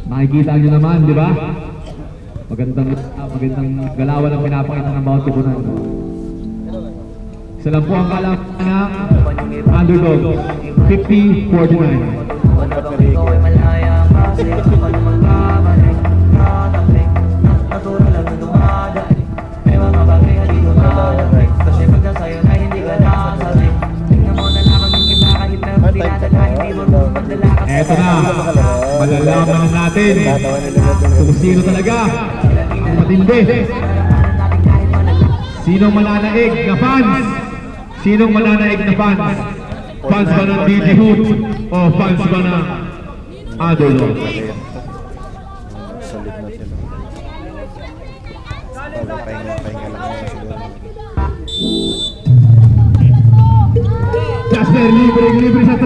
Makikita nyo naman, di ba? Magandang galawan ang pinapakita ng bawat kupunan. Isa lang po ang kalaban ng underdog, 50-49. Eto na, malalaman natin kung sino talaga ang matindi. Sinong mananaig na fans? Sinong mananaig na fans? Fans ba ng DJ Hood o fans ba ng underdog? Solid na sila. Pahinga lang muna siguro. Jasper, libre sa 3.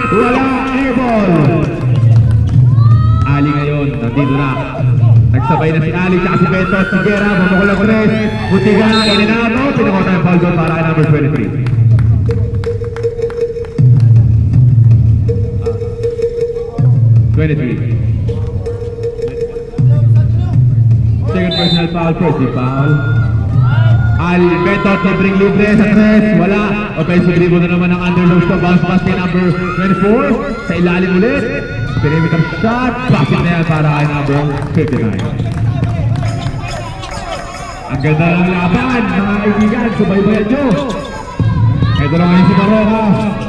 Wala, airball. Ali ngayon, nandito na. Nagsabay na si Ali, tsaka si Beto, si Guerra, mamukul ang 3. Butiga na, Elinato, pinakota yung foul goal para kay number 23. Second personal foul, first foul. Ali, Beto, libre sa 3. Wala. Offensive rebound na naman ang underdogs to. Bounce pass kay number 24. Sa ilalim ulit. Perimeter shot. Basket na yan para kay number 59. Ang ganda ng laban, mga kaibigan. Subaybayan nyo. Ito na ngayon si Baroka.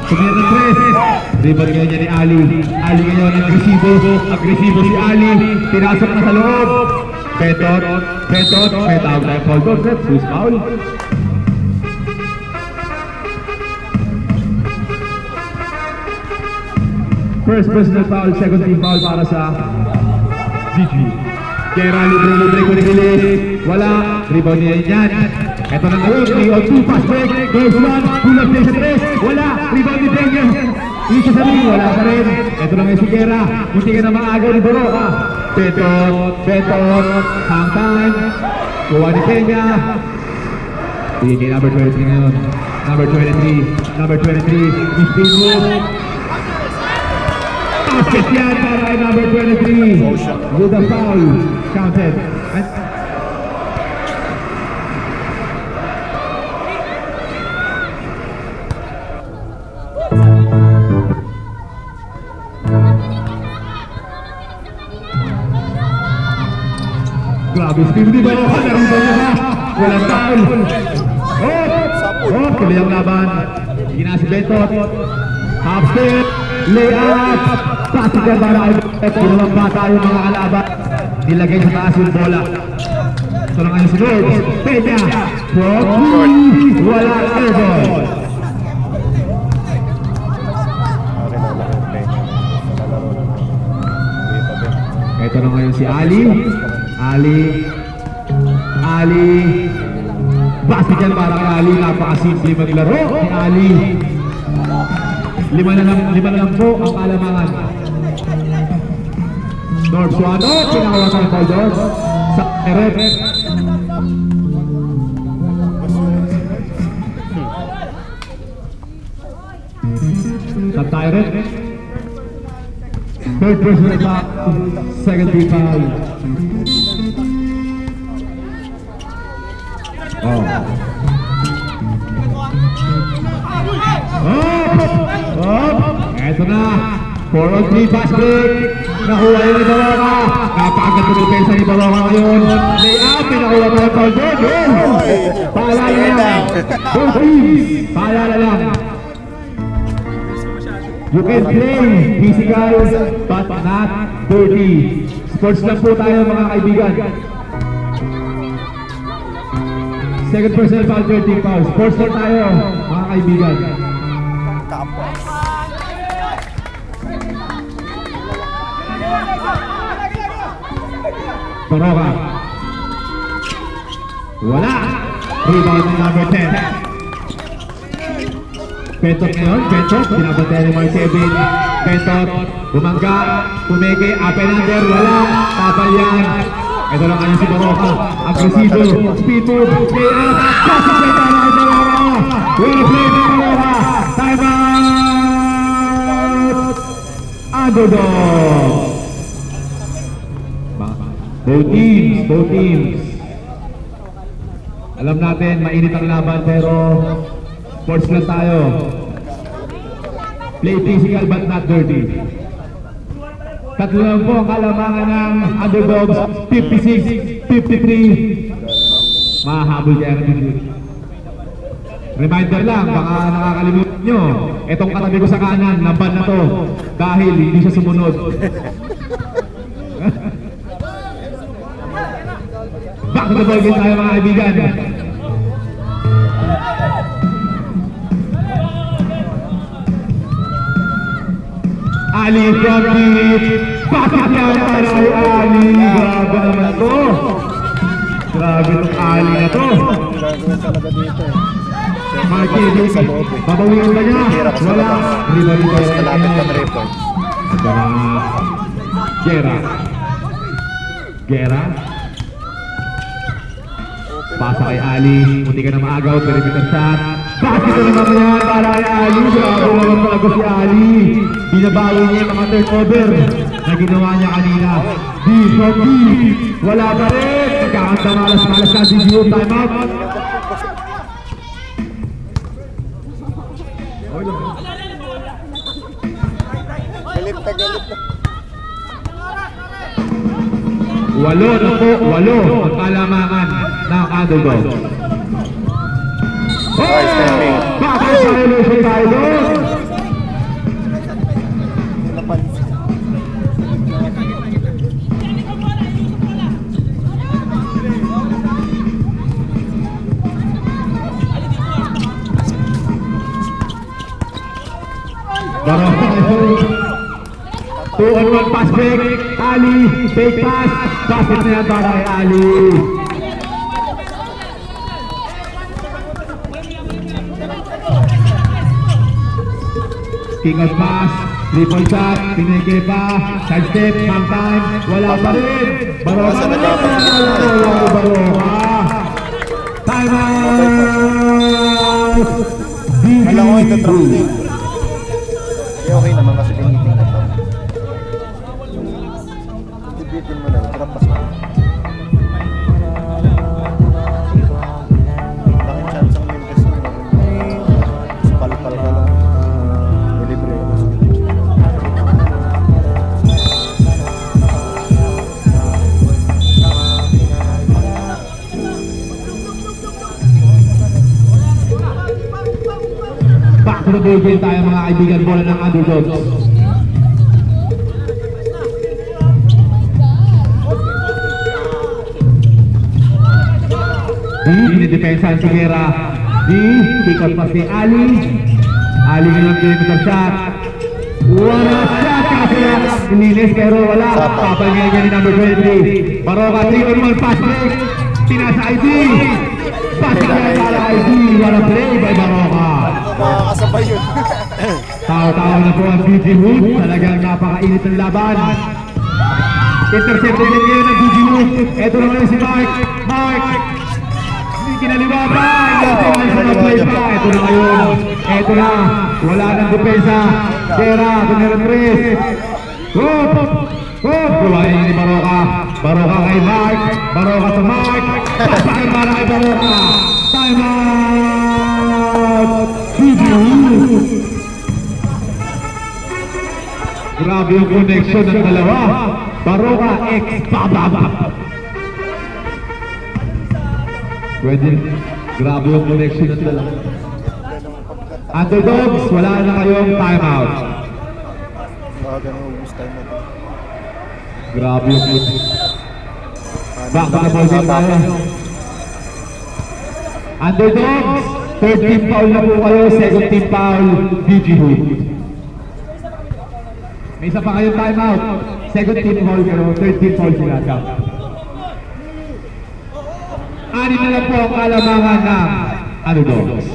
Sumiyat ng 3. Rebound ngayon niya ni Ali. Ali ngayon, agresibo si Ali. Pinasok na sa loob. Betot, may tawag tayo foul goal, Swiss foul. First personal foul, second team foul para sa GG. Kera, libre, kuligilis. Wala, rebound niya yan. Ito na ngayon, 3-on-2, pass break, goes 1, pull up play sa 3. Wala, rebound ni Peña. Isa sa ring, wala pa rin. Ito na ngayon si Kera, hindi ka na maagaw ni Baroka. Betot, hang time. Kuha ni Peña. Hindi number 23 ngayon. Number 23, Miss Pinwood. Basket yan para kay number 23. With a foul, counted. Grabe, Steve, di ba? Larong ba niya ba? Walang foul. Tuloy ang laban. Gina si Betot. Half step. Layup. Pasikan para kay Betot. Ginawang bata yung mga kalaban. Nilagay sa taas yung bola. Ito lang ngayon si Lord. Peña. Wala airball. Ito na ngayon si Ali. Basket yan para kay Ali. Napakasimple maglaro ni Ali. Lima na lang po ang kalamangan. North Suano, pinakawasan ng Paul sa Eret. Sa Tyret. Third personal foul, second team foul. Eto na, 4-on-3 fast break. Nakuha yun ni Baroka. Napakaganda ng pensa ni Baroka ngayon. Layup, pinakuha pa yung foul goal. Paalala lang. Both teams, paalala lang. You can play physical but not dirty. Sports lang po tayo mga kaibigan. Second personal foul, third team foul. Sports lang tayo mga kaibigan. Baroka. Wala. Rebound ng number 10. Betot ngayon, binabantayan ni Mark Kevin. Betot, bumangga, pumeke, up and under, wala, tapal yan. Ito lang kanya si Baroka, agresibo, speed move, layup, pasok na ito ng Baroka. Well played ng Baroka, time out! Underdog! Both teams, both teams. Alam natin, mainit ang laban pero sports lang tayo. Play physical but not dirty. Tatlo lang po ang kalamangan ng underdogs, 56, 53. Mahahabol kaya ng video. Reminder lang, baka nakakalimutan nyo, itong katabi ko sa kanan, lamban na to, dahil hindi siya sumunod. Back to the ball game tayo mga kaibigan. Ali from deep. Bakit yan para kay Ali? Grabe naman to. Grabe itong Ali na to. Gagawin talaga dito eh. Marky, Sa loob eh. babawiin ba niya? Tira ka sa Wala. labas. Rebound Mas tayo. malapit ka na rin po. Ito na. Gera. Gera. Pasa kay Ali. Munti ka na maagaw. Perimeter shot. Bakit ito naman yan para kay Ali? Grabe naman talaga si Ali. Binabawi niya yung mga turnover na ginawa niya kanina. D from D. Wala pa rin. Magkakanta malas-malas ka. DGU time out. Galit na galit na. Walo na po, walo ang kalamangan ng underdog. Nice timing. Bakit sa illusion tayo doon? Napansin. Barong. 2-on-1 pass break. Ali, fake pass. Basket na yan para kay Ali. King of pass. Triple shot. Pinigay pa. Side step. One time. Wala pa rin. Baroka na yan. Baroka. Time out. Alam ko ito traffic. Okay naman kasi piniting na to. Tibitin mo na, trampas mo. Laking chance ang Memphis mo. Pal-pal ka lang. Delivery ka lang. Back to the ball game tayo mga kaibigan, bola ng underdogs. Dinidepensa si Guerra. Pick up pass ni Ali. Ali ngayon perimeter shot. Wala shot kasi nilinis pero wala. Papalingay niya ni number 20. Baroka 3-on-1 pass break. Tinasa ID. Pass niya para ID. Wala play by Baroka. Makakasabay yun. Tao-tao na po ang BG Hood. Talagang napakainit ng laban. Intercepted din ngayon ng BG Hood. Ito naman si Mark. Mark! Hindi kinaliwa pa. Hindi sa na-play pa. Ito na ngayon. Ito na. Wala nang depensa. Gera. Tumeron Chris. Hoop! Hoop! Gawain ni Baroka. Baroka kay Mark. Baroka sa Mark. Pasakin para kay Baroka. Time out! BG Hood! Grabe yung connection ng dalawa. Baroka X Bababa. Pwede. Grabe yung connection ng dalawa. Underdogs, wala na kayong timeout. Baka ganun ubus tayo na to. Grabe yung connection. Back to the ball game tayo. Underdogs, third team foul na po kayo, second team foul, DG Hood. May isa pa kayong timeout. Second team foul kayo, third team foul sila. Ani na lang po ang kalamangan ng underdogs.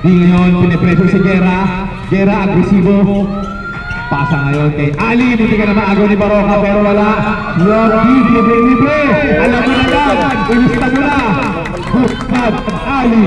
Di ngayon, pinipreso si Gera. Gera, agresibo. Pasa ngayon kay Ali. Hindi ka na maagaw ni Baroka pero wala. Yogi, libre. Alam mo na yan. Ilista mo na. Bukad Ali.